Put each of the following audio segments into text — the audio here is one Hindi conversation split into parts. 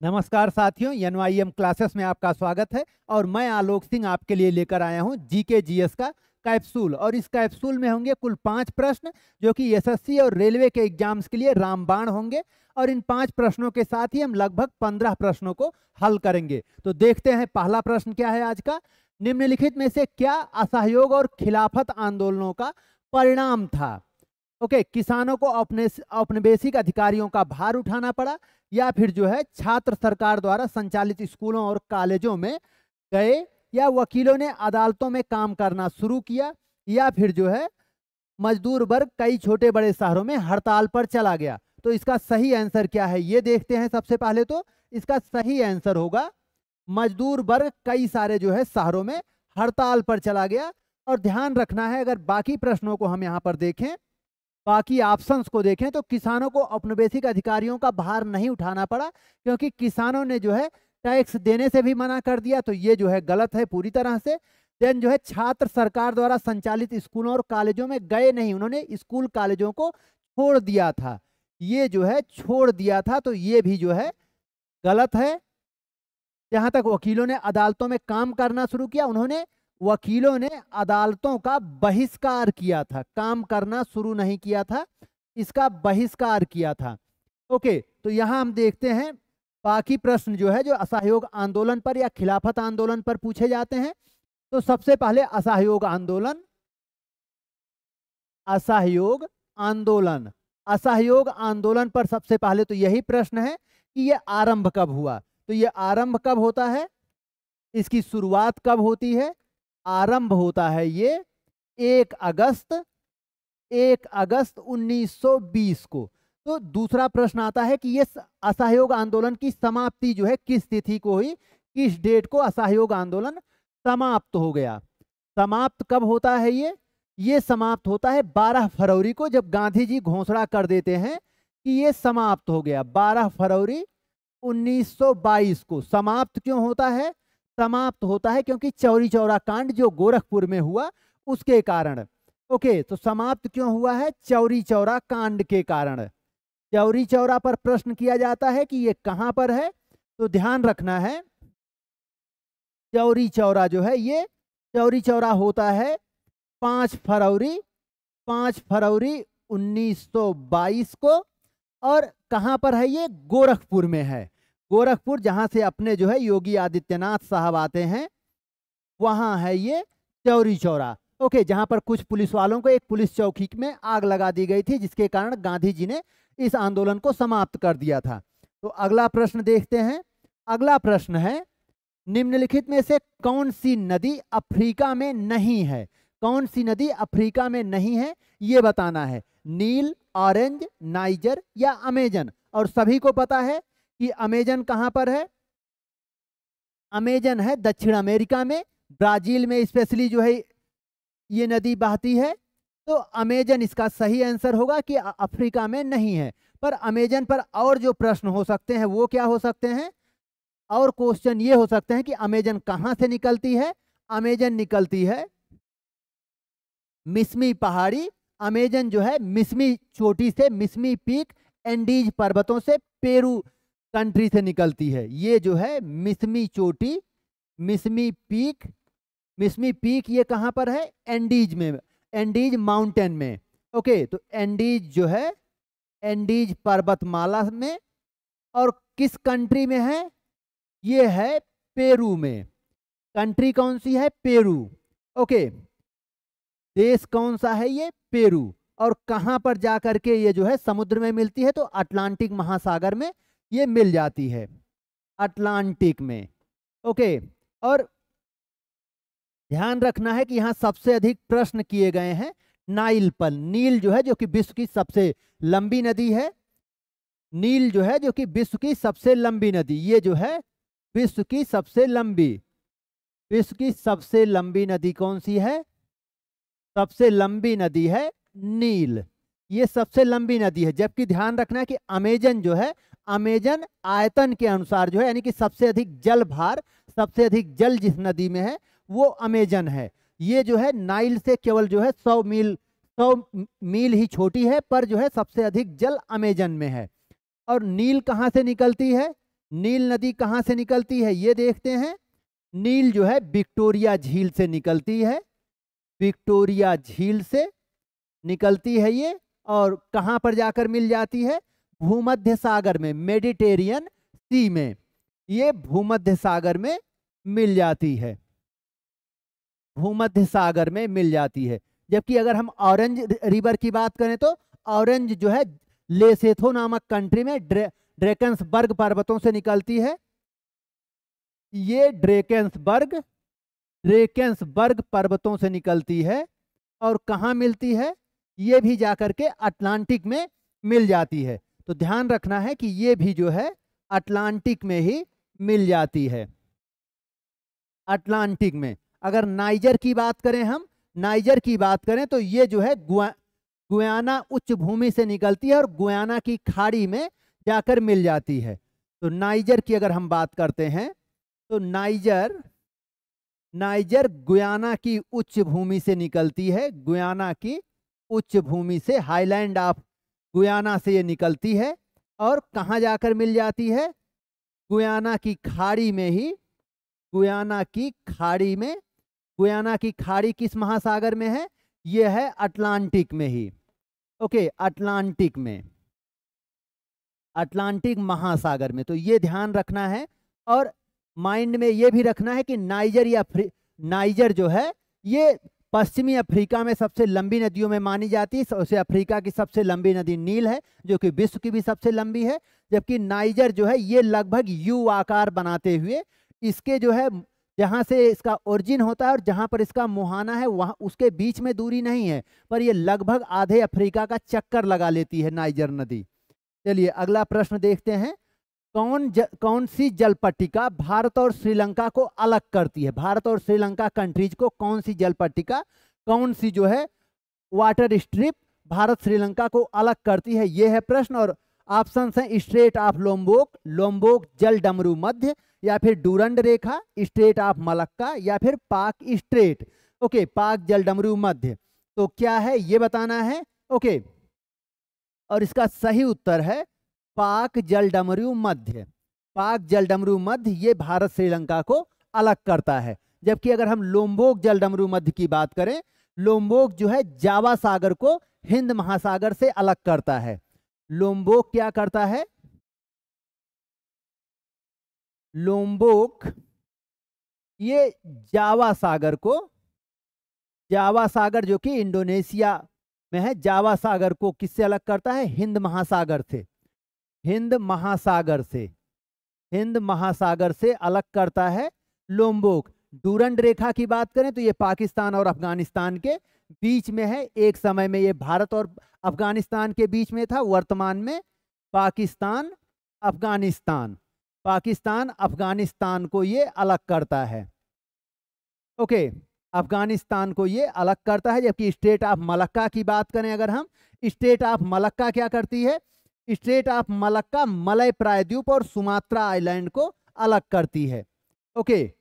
नमस्कार साथियों, NYM क्लासेस में आपका स्वागत है। और मैं आलोक सिंह आपके लिए लेकर आया हूं जीके जीएस का कैप्सूल। और इस कैप्सूल में होंगे कुल 5 प्रश्न जो कि एसएससी और रेलवे के एग्जाम्स के लिए रामबाण होंगे। और इन 5 प्रश्नों के साथ ही हम लगभग 15 प्रश्नों को हल करेंगे। तो देखते हैं पहला प्रश्न क्या है आज का। निम्नलिखित में से क्या असहयोग और खिलाफत आंदोलनों का परिणाम था? किसानों को अपने औपनिवेशिक अधिकारियों का भार उठाना पड़ा, या फिर जो है छात्र सरकार द्वारा संचालित स्कूलों और कॉलेजों में गए, या वकीलों ने अदालतों में काम करना शुरू किया, या फिर जो है मजदूर वर्ग कई छोटे बड़े शहरों में हड़ताल पर चला गया। तो इसका सही आंसर क्या है ये देखते हैं। सबसे पहले तो इसका सही आंसर होगा मजदूर वर्ग कई सारे जो है शहरों में हड़ताल पर चला गया। और ध्यान रखना है, अगर बाकी प्रश्नों को हम यहाँ पर देखें, बाकी ऑप्शंस को देखें, तो किसानों को औपनिवेशिक अधिकारियों का भार नहीं उठाना पड़ा, क्योंकि किसानों ने जो है टैक्स देने से भी मना कर दिया। तो ये जो है गलत है पूरी तरह से। देन जो है छात्र सरकार द्वारा संचालित स्कूलों और कॉलेजों में गए नहीं, उन्होंने स्कूल कॉलेजों को छोड़ दिया था। ये जो है छोड़ दिया था, तो ये भी जो है गलत है। जहां तक वकीलों ने अदालतों में काम करना शुरू किया, उन्होंने वकीलों ने अदालतों का बहिष्कार किया था, काम करना शुरू नहीं किया था, इसका बहिष्कार किया था। तो यहां हम देखते हैं बाकी प्रश्न जो है जो असहयोग आंदोलन पर या खिलाफत आंदोलन पर पूछे जाते हैं। तो सबसे पहले असहयोग आंदोलन। असहयोग आंदोलन असहयोग आंदोलन पर सबसे पहले तो यही प्रश्न है कि ये आरंभ कब हुआ। तो ये आरंभ कब होता है, इसकी शुरुआत कब होती है? आरंभ होता है ये 1 अगस्त 1920 को। तो दूसरा प्रश्न आता है कि ये असहयोग आंदोलन की समाप्ति जो है किस तिथि को हुई, किस डेट को असहयोग आंदोलन समाप्त हो गया। समाप्त कब होता है ये समाप्त होता है 12 फरवरी को, जब गांधी जी घोषणा कर देते हैं कि ये समाप्त हो गया। 12 फरवरी 1922 को समाप्त क्यों होता है? समाप्त होता है क्योंकि चौरी चौरा कांड जो गोरखपुर में हुआ उसके कारण। तो समाप्त क्यों हुआ है? चौरी चौरा कांड के कारण। चौरी चौरा पर प्रश्न किया जाता है कि ये कहां पर है, तो ध्यान रखना है चौरी चौरा जो है, ये चौरी चौरा होता है 5 फरवरी 1922 को। और कहां पर है ये? गोरखपुर में है। गोरखपुर, जहां से अपने जो है योगी आदित्यनाथ साहब आते हैं, वहां है ये चौरी चौरा। जहां पर कुछ पुलिस वालों को एक पुलिस चौकी में आग लगा दी गई थी, जिसके कारण गांधी जी ने इस आंदोलन को समाप्त कर दिया था। तो अगला प्रश्न देखते हैं। अगला प्रश्न है, निम्नलिखित में से कौन सी नदी अफ्रीका में नहीं है? कौन सी नदी अफ्रीका में नहीं है ये बताना है। नील, ऑरेंज, नाइजर या अमेजन। और सभी को पता है कि अमेजन कहां पर है। अमेजन है दक्षिण अमेरिका में, ब्राजील में स्पेशली जो है ये नदी बहती है। तो अमेजन इसका सही आंसर होगा कि अफ्रीका में नहीं है। पर अमेजन पर और जो प्रश्न हो सकते हैं वो क्या हो सकते हैं? और क्वेश्चन ये हो सकते हैं कि अमेजन कहां से निकलती है। अमेजन निकलती है मिस्मी पहाड़ी। अमेजन जो है मिस्मी चोटी से, मिस्मी पीक एंडीज पर्वतों से, पेरू कंट्री से निकलती है। ये जो है मिस्मी चोटी, मिस्मी पीक ये कहां पर है? एंडीज में, एंडीज माउंटेन में। तो एंडीज जो है एंडीज पर्वतमाला में। और किस कंट्री में है? ये है पेरू में। कंट्री कौन सी है? पेरू। देश कौन सा है? ये पेरू। और कहां पर जाकर के ये जो है समुद्र में मिलती है? तो अटलांटिक महासागर में ये मिल जाती है, अटलांटिक में। और ध्यान रखना है कि यहां सबसे अधिक प्रश्न किए गए हैं नाइल पर। नील जो है जो कि विश्व की सबसे लंबी नदी है। नील जो है जो कि विश्व की सबसे लंबी नदी, ये जो है विश्व की सबसे लंबी नदी कौन सी है? सबसे लंबी नदी है नील, ये सबसे लंबी नदी है। जबकि ध्यान रखना है कि अमेजन जो है, अमेजन आयतन के अनुसार जो है, यानी कि सबसे अधिक जल भार, सबसे अधिक जल जिस नदी में है वो अमेजन है। ये जो है नाइल से केवल जो है 100 मील ही छोटी है, पर जो है सबसे अधिक जल अमेजन में है। और नील कहाँ से निकलती है? नील नदी कहाँ से निकलती है ये देखते हैं। नील जो है विक्टोरिया झील से निकलती है, विक्टोरिया झील से निकलती है ये, और कहाँ पर जाकर मिल जाती है? भूमध्य सागर में, मेडिटेरियन सी में, ये भूमध्य सागर में मिल जाती है, भूमध्य सागर में मिल जाती है। जबकि अगर हम ऑरेंज रिवर की बात करें तो ऑरेंज जो है लेसेथो नामक कंट्री में ड्रेकन्सबर्ग पर्वतों से निकलती है। ये ड्रेकन्सबर्ग पर्वतों से निकलती है और कहाँ मिलती है? ये भी जाकर के अटलांटिक में मिल जाती है। तो ध्यान रखना है कि ये भी जो है अटलांटिक में ही मिल जाती है, अटलांटिक में। अगर नाइजर की बात करें, हम नाइजर की बात करें तो ये जो है गुयाना उच्च भूमि से निकलती है और गुयाना की खाड़ी में जाकर मिल जाती है। तो नाइजर की अगर हम बात करते हैं तो नाइजर गुयाना की उच्च भूमि से निकलती है, गुयाना की उच्च भूमि से, हाईलैंड ऑफ गुयाना से ये निकलती है और कहाँ जाकर मिल जाती है? गुयाना की खाड़ी में ही, गुयाना की खाड़ी में। गुयाना की खाड़ी किस महासागर में है? ये है अटलांटिक में ही। ओके, अटलांटिक में, अटलांटिक महासागर में। तो ये ध्यान रखना है और माइंड में ये भी रखना है कि नाइजर जो है ये पश्चिमी अफ्रीका में सबसे लंबी नदियों में मानी जाती है। सबसे अफ्रीका की सबसे लंबी नदी नील है, जो कि विश्व की भी सबसे लंबी है। जबकि नाइजर जो है ये लगभग यू आकार बनाते हुए, इसके जो है जहाँ से इसका ओरिजिन होता है और जहाँ पर इसका मुहाना है वहाँ उसके बीच में दूरी नहीं है, पर ये लगभग आधे अफ्रीका का चक्कर लगा लेती है नाइजर नदी। चलिए अगला प्रश्न देखते हैं। कौन सी जलपट्टिका भारत और श्रीलंका को अलग करती है? भारत और श्रीलंका कंट्रीज को कौन सी जलपट्टिका, कौन सी जो है वाटर स्ट्रिप भारत श्रीलंका को अलग करती है, ये है प्रश्न। और ऑप्शन हैं स्ट्रेट ऑफ लोम्बोक, लोम्बोक जल डमरू मध्य, या फिर Durand Rekha, straight of Malacca, या फिर पाक स्ट्रेट। ओके, पाक जल डमरू मध्य। तो क्या है ये बताना है। ओके, और इसका सही उत्तर है पाक जल डमरू मध्य। पाक जल डमरू मध्य ये भारत श्रीलंका को अलग करता है। जबकि अगर हम लोम्बोक जल डमरू मध्य की बात करें, लोम्बोक जो है जावा सागर को हिंद महासागर से अलग करता है। लोम्बोक क्या करता है? लोम्बोक ये जावा सागर को, जावा सागर जो कि इंडोनेशिया में है, जावा सागर को किससे अलग करता है? हिंद महासागर से, हिंद महासागर से, हिंद महासागर से अलग करता है लोम्बोक। डूरंड रेखा की बात करें तो ये पाकिस्तान और अफगानिस्तान के बीच में है। एक समय में ये भारत और अफगानिस्तान के बीच में था, वर्तमान में पाकिस्तान अफगानिस्तान को ये अलग करता है। ओके, अफगानिस्तान को ये अलग करता है। जबकि स्टेट ऑफ मलक्का की बात करें अगर हम, स्टेट ऑफ मलक्का क्या करती है? स्टेट ऑफ मलक्का मलय प्रायद्वीप और सुमात्रा आइलैंड को अलग करती है। ओके,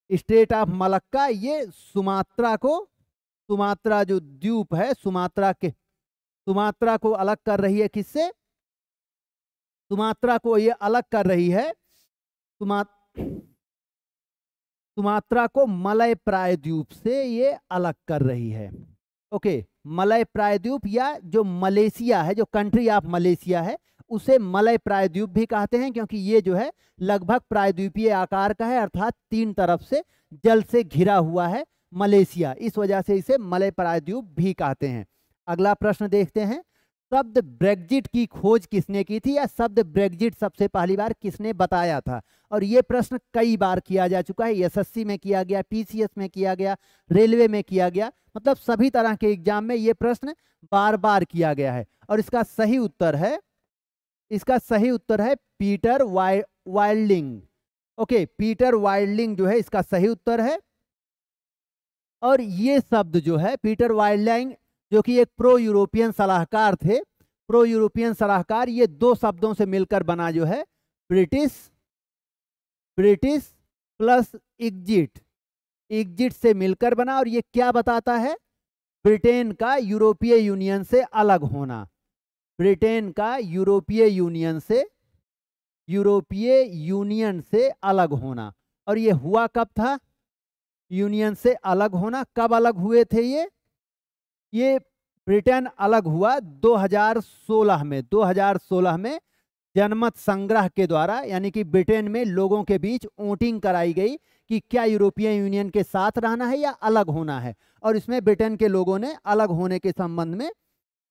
स्टेट ऑफ मलक्का ये सुमात्रा को, सुमात्रा जो द्वीप है सुमात्रा को अलग कर रही है। किससे? सुमात्रा को ये अलग कर रही है, सुमात्रा को मलय प्रायद्वीप से ये अलग कर रही है। ओके, मलय प्रायद्वीप या जो मलेशिया है, जो कंट्री ऑफ मलेशिया है, उसे मलय प्रायद्वीप भी कहते हैं, क्योंकि ये जो है लगभग प्रायद्वीपीय आकार का है, अर्थात 3 तरफ से जल से घिरा हुआ है मलेशिया, इस वजह से इसे मलय प्रायद्वीप भी कहते हैं। अगला प्रश्न देखते हैं। शब्द ब्रेग्जिट की खोज किसने की थी, या शब्द ब्रेग्जिट सबसे पहली बार किसने बताया था? और ये प्रश्न कई बार किया जा चुका है। एसएससी में किया गया, पीसीएस में किया गया, रेलवे में किया गया, मतलब सभी तरह के एग्जाम में ये प्रश्न बार बार किया गया है। और इसका सही उत्तर है पीटर वाइल्डिंग। ओके, पीटर वाइल्डिंग जो है इसका सही उत्तर है। और ये शब्द जो है पीटर वाइल्डिंग, जो कि एक प्रो यूरोपियन सलाहकार थे, प्रो यूरोपियन सलाहकार, ये 2 शब्दों से मिलकर बना जो है ब्रिटिश प्लस एग्जिट से मिलकर बना। और ये क्या बताता है? ब्रिटेन का यूरोपीय यूनियन से अलग होना, ब्रिटेन का यूरोपीय यूनियन से यूरोपीय यूनियन से अलग होना। और ये हुआ कब था? यूनियन से अलग होना कब अलग हुए थे? ये ब्रिटेन अलग हुआ 2016 में। 2016 में जनमत संग्रह के द्वारा, यानी कि ब्रिटेन में लोगों के बीच वोटिंग कराई गई कि क्या यूरोपीय यूनियन के साथ रहना है या अलग होना है, और इसमें ब्रिटेन के लोगों ने अलग होने के संबंध में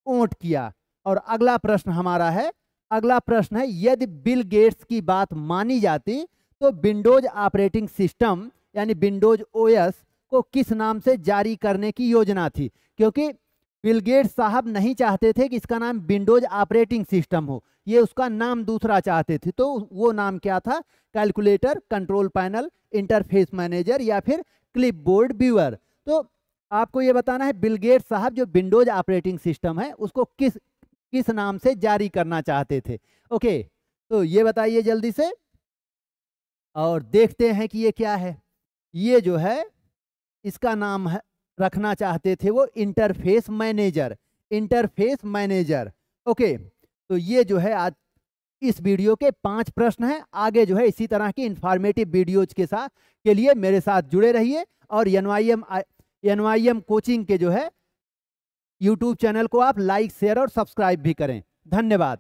वोट किया। और अगला प्रश्न हमारा है, अगला प्रश्न है, यदि बिल गेट्स की बात मानी जाती तो विंडोज ऑपरेटिंग सिस्टम यानी विंडोज ओएस को किस नाम से जारी करने की योजना थी? क्योंकि बिल गेट्स साहब नहीं चाहते थे कि इसका नाम विंडोज ऑपरेटिंग सिस्टम हो, ये उसका नाम दूसरा चाहते थे। तो वो नाम क्या था? Calculator, control panel, interface manager या फिर क्लिपबोर्ड व्यूअर। तो आपको ये बताना है बिल गेट्स साहब जो विंडोज ऑपरेटिंग सिस्टम है उसको किस नाम से जारी करना चाहते थे। ओके, तो ये बताइए जल्दी से, और देखते हैं कि ये क्या है। ये जो है इसका नाम है, रखना चाहते थे वो interface manager, interface manager. Okay, तो ये जो है आज इस वीडियो के 5 प्रश्न हैं। आगे जो है इसी तरह की इंफॉर्मेटिव वीडियोज के लिए मेरे साथ जुड़े रहिए, और NYM कोचिंग के जो है यूट्यूब चैनल को आप लाइक, शेयर और सब्सक्राइब भी करें। धन्यवाद।